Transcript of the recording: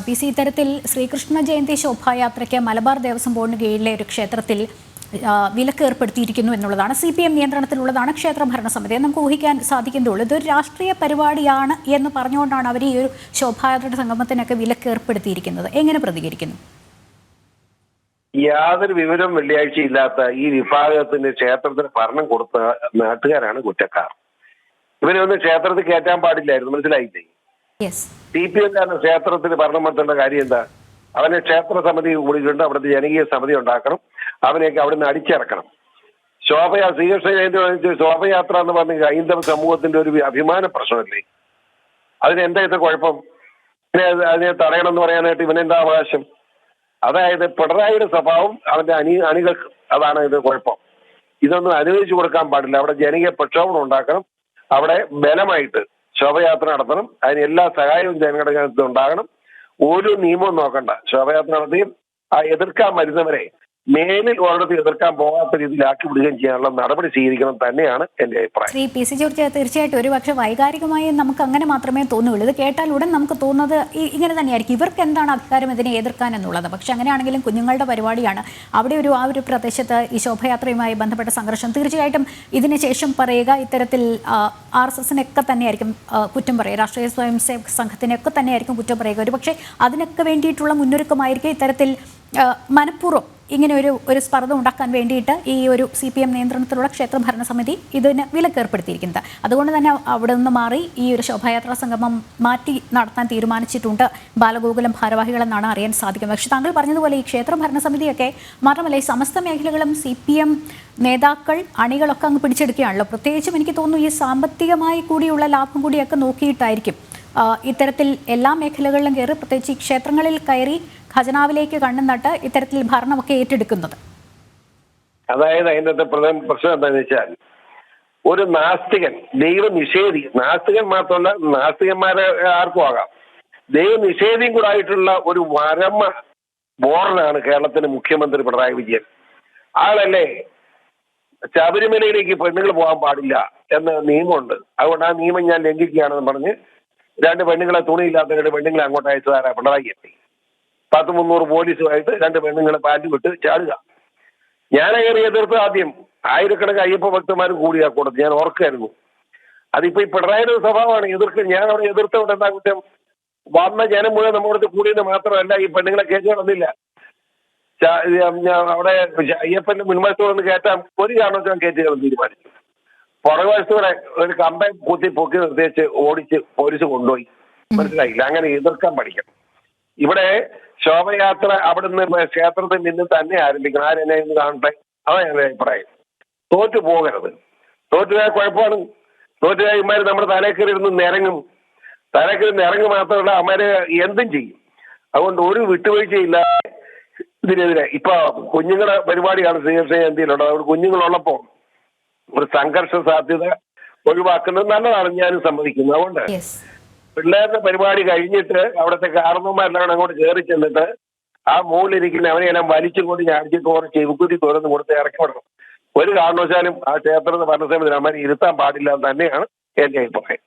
PC ഇത്തരത്തിൽ ശ്രീകൃഷ്ണ ജയന്തി ശോഭായാത്രയ്ക്ക് മലബാർ ദേവസ്വം ബോർഡിന് കീഴിലെ ഒരു ക്ഷേത്രത്തിൽ വിലക്ക് ഏർപ്പെടുത്തിയിരിക്കുന്നു എന്നുള്ളതാണ്. CPM നിയന്ത്രണത്തിലുള്ളതാണ് ക്ഷേത്ര ഭരണസമിതി. നമുക്ക് ഊഹിക്കാൻ സാധിക്കുന്നതുള്ളൂ. ഇതൊരു രാഷ്ട്രീയ പരിപാടിയാണ് എന്ന് പറഞ്ഞുകൊണ്ടാണ് അവർ ഈ ഒരു ശോഭായാത്രയുടെ സംഗമത്തിനൊക്കെ വിലക്ക് ഏർപ്പെടുത്തിയിരിക്കുന്നത്. എങ്ങനെ പ്രതികരിക്കുന്നു? യാതൊരു വിവരവും വെള്ളിയാഴ്ച ഇല്ലാത്ത ഈ വിഭാഗത്തിന് ക്ഷേത്രത്തിന് ഭരണം കൊടുത്ത നാട്ടുകാരാണ് കുറ്റക്കാർ. ഇവരൊന്നും ക്ഷേത്രത്തിൽ കയറ്റാൻ പാടില്ലായിരുന്നു, മനസ്സിലായില്ലേ? CPM ക്ഷേത്രത്തിന് ഭരണം നടത്തേണ്ട കാര്യം എന്താ? അവനെ ക്ഷേത്ര സമിതി കൂടിയിട്ടുണ്ട്, അവിടുത്തെ ജനകീയ സമിതി ഉണ്ടാക്കണം, അവനെയൊക്കെ അവിടുന്ന് അടിച്ചിറക്കണം. ശ്രീകൃഷ്ണ ജയന്തി ശോഭയാത്ര എന്ന് പറഞ്ഞ ഹൈന്ദവ സമൂഹത്തിന്റെ ഒരു അഭിമാന പ്രശ്നമല്ലേ? അതിനെന്താ ഇത്ര കുഴപ്പം? അതിനെ തടയണം എന്ന് പറയാനായിട്ട് ഇവനെന്താ അവകാശം? അതായത് പിണറായിയുടെ സ്വഭാവം അവന്റെ അണികൾക്ക്, അതാണ് ഇത് കുഴപ്പം. ഇതൊന്നും അനുവദിച്ചു കൊടുക്കാൻ പാടില്ല. അവിടെ ജനകീയ പ്രക്ഷോഭം ഉണ്ടാക്കണം, അവിടെ ബലമായിട്ട് ശോഭയാത്ര നടത്തണം, അതിന് എല്ലാ സഹായവും ജനങ്ങളുടെ ഉണ്ടാകണം. ഒരു നിയമവും നോക്കണ്ട. ശോഭയാത്ര നടത്തുകയും ആ എതിർക്കാൻ വരുന്നവരെ മേലിൽ ഒരിടത്ത് എതിർക്കാൻ പോകാത്ത രീതിയിലാക്കി വിടുകയും ചെയ്യാനുള്ള നടപടി സ്വീകരിക്കണം തന്നെയാണ് എന്റെ അഭിപ്രായം. ശ്രീ PC ജോർജ്, തീർച്ചയായിട്ടും ഒരു പക്ഷേ വൈകാരികമായി നമുക്ക് അങ്ങനെ മാത്രമേ തോന്നുള്ളൂ. ഇത് കേട്ടാൽ ഉടൻ നമുക്ക് തോന്നുന്നത് ഇങ്ങനെ തന്നെയായിരിക്കും, ഇവർക്ക് എന്താണ് അധികാരം ഇതിനെ എതിർക്കാൻ എന്നുള്ളത്. പക്ഷെ അങ്ങനെയാണെങ്കിലും കുഞ്ഞുങ്ങളുടെ പരിപാടിയാണ്. അവിടെ ആ ഒരു പ്രദേശത്ത് ഈ ശോഭയാത്രയുമായി ബന്ധപ്പെട്ട സംഘർഷം തീർച്ചയായിട്ടും ഇതിന് ശേഷം പറയുക ഇത്തരത്തിൽ RSSനൊക്കെ തന്നെയായിരിക്കും കുറ്റം പറയുക, രാഷ്ട്രീയ സ്വയം സേവക സംഘത്തിനൊക്കെ തന്നെയായിരിക്കും കുറ്റം പറയുക. ഒരു പക്ഷേ അതിനൊക്കെ വേണ്ടിയിട്ടുള്ള മുന്നൊരുക്കമായിരിക്കും ഇത്തരത്തിൽ മനഃപൂർവ്വം ഇങ്ങനെ ഒരു സ്പർദ്ധ ഉണ്ടാക്കാൻ വേണ്ടിയിട്ട് ഈ ഒരു CPM നിയന്ത്രണത്തിലുള്ള ക്ഷേത്ര ഭരണസമിതി ഇതിന് വിലക്കേർപ്പെടുത്തിയിരിക്കുന്നത്. അതുകൊണ്ട് തന്നെ അവിടെ നിന്ന് മാറി ഈ ഒരു ശോഭായാത്രാ സംഗമം മാറ്റി നടത്താൻ തീരുമാനിച്ചിട്ടുണ്ട് ബാലഗോകുലം ഭാരവാഹികളെന്നാണ് അറിയാൻ സാധിക്കുന്നത്. പക്ഷേ താങ്കൾ പറഞ്ഞതുപോലെ ഈ ക്ഷേത്ര ഭരണസമിതിയൊക്കെ മാത്രമല്ല ഈ സമസ്ത മേഖലകളും CPM നേതാക്കൾ അണികളൊക്കെ അങ്ങ് പിടിച്ചെടുക്കുകയാണല്ലോ. പ്രത്യേകിച്ചും എനിക്ക് തോന്നുന്നു ഈ സാമ്പത്തികമായി കൂടിയുള്ള ലാഭം കൂടിയൊക്കെ നോക്കിയിട്ടായിരിക്കും ഇത്തരത്തിൽ എല്ലാ മേഖലകളിലും കയറി, പ്രത്യേകിച്ച് ഈ ക്ഷേത്രങ്ങളിൽ കയറി ഖജനാവിലേക്ക് കണ്ണും നട്ട് ഇത്തരത്തിൽ ഭരണമൊക്കെ ഏറ്റെടുക്കുന്നത്. അതായത് അതിൻ്റെ പ്രധാന പ്രശ്നം എന്താണെന്ന് വെച്ചാൽ, ഒരു നാസ്തികൻ, ദൈവനിഷേധി, നാസ്തികൻ മാത്രമല്ല നാസ്തികന്മാരെ ആർക്കും ആകാം, ദൈവനിഷേധിയും കൂടെ ആയിട്ടുള്ള ഒരു വരമ ബോർഡനാണ് കേരളത്തിന്റെ മുഖ്യമന്ത്രി പിണറായി വിജയൻ. ആളല്ലേ ശബരിമലയിലേക്ക് പെണ്ണുങ്ങൾ പോകാൻ പാടില്ല എന്ന നിയമമുണ്ട്. അതുകൊണ്ട് ആ നിയമം ഞാൻ ലംഘിക്കുകയാണെന്ന് പറഞ്ഞ് 2 പെണ്ണുങ്ങളെ, തുണിയില്ലാത്ത 2 പെണ്ണുങ്ങളെ അങ്ങോട്ട് അയച്ചതാരാ? പിണറായി എത്തി. 100-300 പോലീസുമായിട്ട് 2 പെണ്ണുങ്ങളെ പാൻറ് വിട്ട് ചാടുക. ഞാനങ്ങനെ എതിർത്ത് ആദ്യം ആയിരക്കണക്കിന് അയ്യപ്പ ഭക്തന്മാരും കൂടിയാ കൂടത്ത്, ഞാൻ ഓർക്കായിരുന്നു. അതിപ്പോ ഈ പിണറായിയുടെ സ്വഭാവമാണ് എതിർക്കുക. ഞാൻ അവിടെ എതിർത്തോണ്ട് എന്താ കുറ്റം? വന്ന ജനം മുഴുവൻ നമ്മുടെ കൂടിയെന്ന് മാത്രമല്ല, ഈ പെണ്ണുങ്ങളെ കേസ് നടന്നില്ല. അവിടെ അയ്യപ്പന്റെ മുൻവശത്തോടൊന്ന് കയറ്റാൻ ഒരു കാരണവശാലും കയറ്റുകയെന്ന് തീരുമാനിച്ചു. പുറകുവശത്തോടെ ഒരു കമ്പം കുത്തി പൊക്കി നിർത്തിച്ച് ഓടിച്ച് പോലീസ് കൊണ്ടുപോയി. മനസ്സിലായില്ല? അങ്ങനെ എതിർക്കാൻ പഠിക്കണം. ഇവിടെ ശോഭയാത്ര അവിടുന്ന് ക്ഷേത്രത്തിൽ നിന്ന് തന്നെ ആരംഭിക്കണം. ആരെന്നെ ഇന്ന് കാണട്ടെ, അതാണ് എൻ്റെ അഭിപ്രായം. തോറ്റു പോകരുത്. തോറ്റുപോയാൽ കുഴപ്പമാണ്. തോറ്റുപോയാൽ ഇമാര് നമ്മുടെ തലക്കറി ഇരുന്ന് നിരങ്ങും. തലക്കറി നിരങ്ങ് മാത്രമല്ല, അമാര് എന്തും ചെയ്യും. അതുകൊണ്ട് ഒരു വിട്ടുവീഴ്ചയില്ല ഇതിനെതിരെ. ഇപ്പൊ കുഞ്ഞുങ്ങളുടെ പരിപാടിയാണ് ശ്രീകൃഷ്ണ ജയന്തിയിലുള്ളത്. അവിടെ കുഞ്ഞുങ്ങളുള്ളപ്പോൾ ഒരു സംഘർഷ സാധ്യത ഒഴിവാക്കുന്നത് നല്ലതാണ്, ഞാനും സമ്മതിക്കുന്നു. അതുകൊണ്ട് പിള്ളേരുടെ പരിപാടി കഴിഞ്ഞിട്ട് അവിടുത്തെ കാരണവന്മാരെല്ലാം അങ്ങോട്ട് കയറി ചെന്നിട്ട് ആ മുകളിലിരിക്കുന്ന അവനെല്ലാം വലിച്ചും കൊണ്ട് ഞാടിച്ചിട്ട് കുറച്ച് ചെവിക്കുറ്റി തുറന്ന് കൊടുത്ത് ഇറക്കി വിടണം. ഒരു കാരണവശാലും ആ ക്ഷേത്രത്തെ ഭരണസമിതി അമ്മ ഇരുത്താൻ പാടില്ല എന്ന് തന്നെയാണ് എൻ്റെ അഭിപ്രായം.